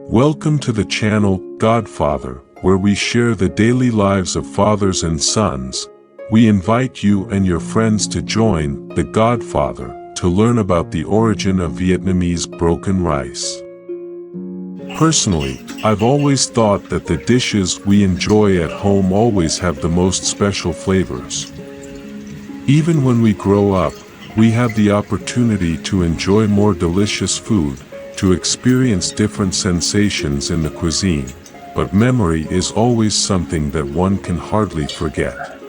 Welcome to the channel, Godfather, where we share the daily lives of fathers and sons. We invite you and your friends to join The Godfather to learn about the origin of Vietnamese broken rice. Personally, I've always thought that the dishes we enjoy at home always have the most special flavors. Even when we grow up, we have the opportunity to enjoy more delicious food, to experience different sensations in the cuisine, but memory is always something that one can hardly forget.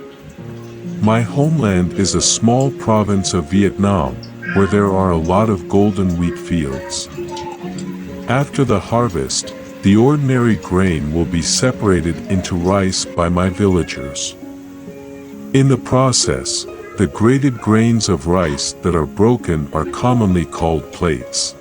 My homeland is a small province of Vietnam, where there are a lot of golden wheat fields. After the harvest, the ordinary grain will be separated into rice by my villagers. In the process, the grated grains of rice that are broken are commonly called plates.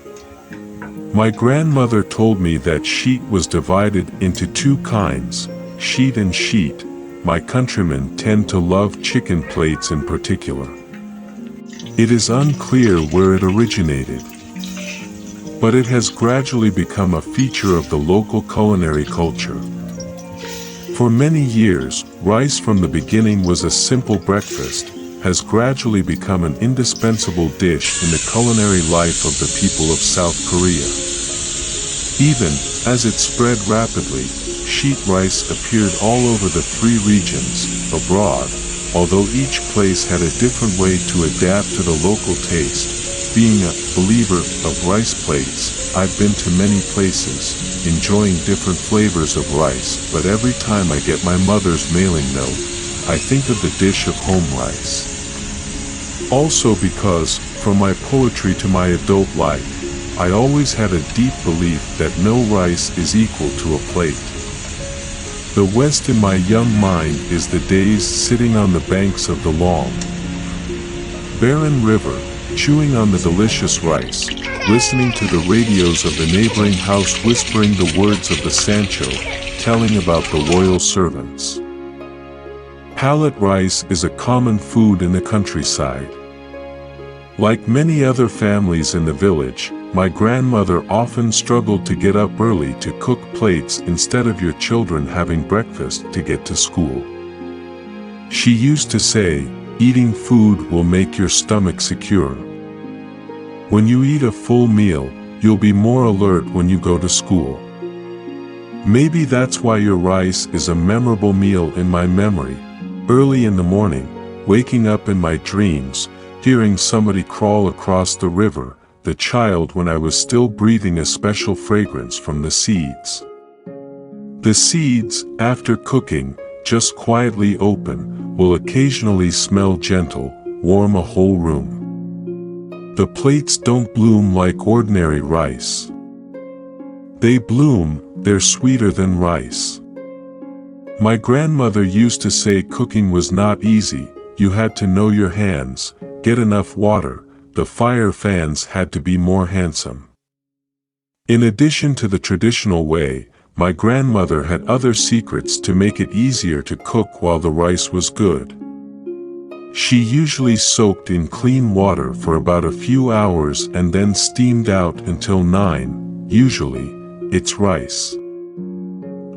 My grandmother told me that sheet was divided into two kinds, sheet and sheet. My countrymen tend to love chicken plates in particular. It is unclear where it originated, but it has gradually become a feature of the local culinary culture. For many years, rice from the beginning was a simple breakfast, has gradually become an indispensable dish in the culinary life of the people of South Korea. Even as it spread rapidly, sheet rice appeared all over the three regions, abroad, although each place had a different way to adapt to the local taste. Being a believer of rice plates, I've been to many places, enjoying different flavors of rice, but every time I get my mother's mailing note, I think of the dish of home rice. Also because, from my poetry to my adult life, I always had a deep belief that no rice is equal to a plate. The West in my young mind is the days sitting on the banks of the long, barren river, chewing on the delicious rice, listening to the radios of the neighboring house whispering the words of the Sancho, telling about the loyal servants. Pallet rice is a common food in the countryside. Like many other families in the village, my grandmother often struggled to get up early to cook plates instead of your children having breakfast to get to school. She used to say, "Eating food will make your stomach secure. When you eat a full meal, you'll be more alert when you go to school." Maybe that's why your rice is a memorable meal in my memory. Early in the morning, waking up in my dreams, hearing somebody crawl across the river, the child when I was still breathing a special fragrance from the seeds. The seeds, after cooking, just quietly open, will occasionally smell gentle, warm a whole room. The plates don't bloom like ordinary rice. They bloom, they're sweeter than rice. My grandmother used to say cooking was not easy, you had to know your hands, get enough water, the fire fans had to be more handsome. In addition to the traditional way, my grandmother had other secrets to make it easier to cook while the rice was good. She usually soaked in clean water for about a few hours and then steamed out until 9, usually, it's rice.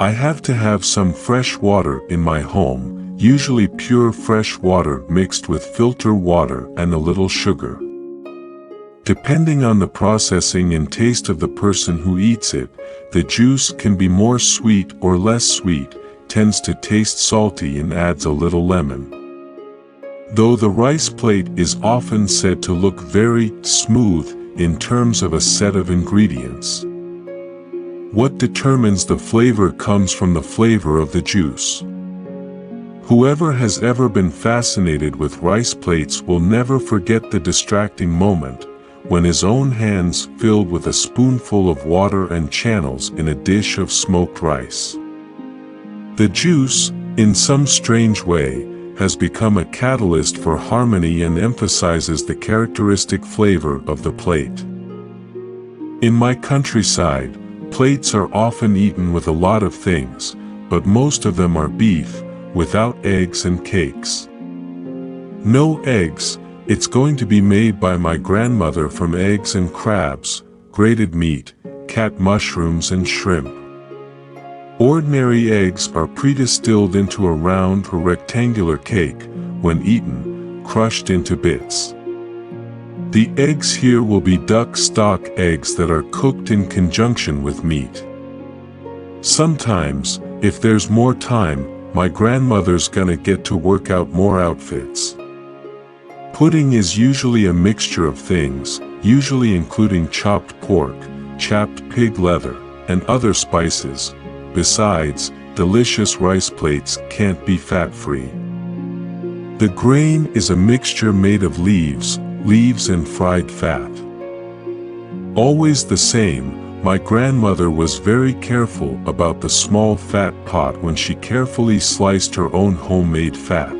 I have to have some fresh water in my home, usually pure fresh water mixed with filter water and a little sugar. Depending on the processing and taste of the person who eats it, the juice can be more sweet or less sweet, tends to taste salty and adds a little lemon. Though the rice plate is often said to look very smooth in terms of a set of ingredients. What determines the flavor comes from the flavor of the juice. Whoever has ever been fascinated with rice plates will never forget the distracting moment, when his own hands filled with a spoonful of water and channels in a dish of smoked rice. The juice, in some strange way, has become a catalyst for harmony and emphasizes the characteristic flavor of the plate. In my countryside, plates are often eaten with a lot of things, but most of them are beef, without eggs and cakes. No eggs, it's going to be made by my grandmother from eggs and crabs, grated meat, cat mushrooms and shrimp. Ordinary eggs are pre-distilled into a round or rectangular cake, when eaten, crushed into bits. The eggs here will be duck stock eggs that are cooked in conjunction with meat. Sometimes, if there's more time, my grandmother's gonna get to work out more outfits. Pudding is usually a mixture of things, usually including chopped pork, chapped pig leather, and other spices. Besides, delicious rice plates can't be fat-free. The grain is a mixture made of leaves and fried fat. Always the same, my grandmother was very careful about the small fat pot when she carefully sliced her own homemade fat.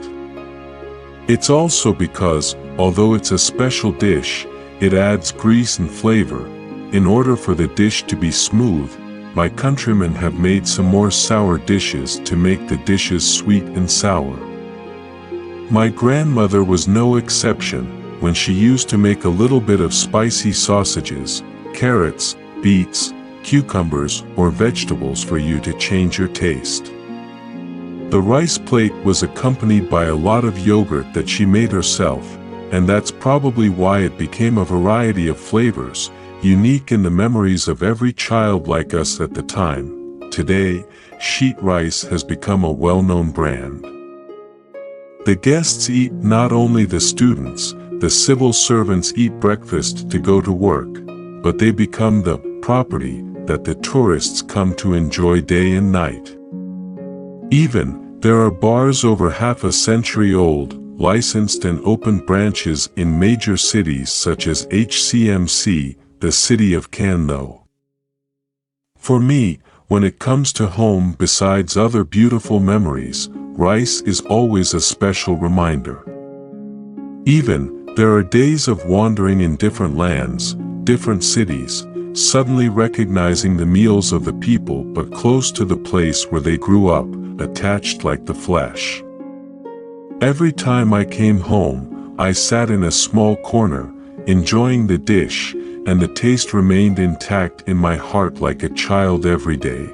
It's also because, although it's a special dish, it adds grease and flavor. In order for the dish to be smooth, my countrymen have made some more sour dishes to make the dishes sweet and sour. My grandmother was no exception when she used to make a little bit of spicy sausages, carrots, beets, cucumbers, or vegetables for you to change your taste. The rice plate was accompanied by a lot of yogurt that she made herself, and that's probably why it became a variety of flavors, unique in the memories of every child like us at the time. Today, sheet rice has become a well-known brand. The guests eat, not only the students, the civil servants eat breakfast to go to work, but they become the property that the tourists come to enjoy day and night. Even, there are bars over half a century old, licensed and open branches in major cities such as HCMC, the city of Canno. For me, when it comes to home, besides other beautiful memories, rice is always a special reminder. Even, there are days of wandering in different lands, different cities, suddenly recognizing the meals of the people but close to the place where they grew up, attached like the flesh. Every time I came home, I sat in a small corner, enjoying the dish, and the taste remained intact in my heart like a child every day.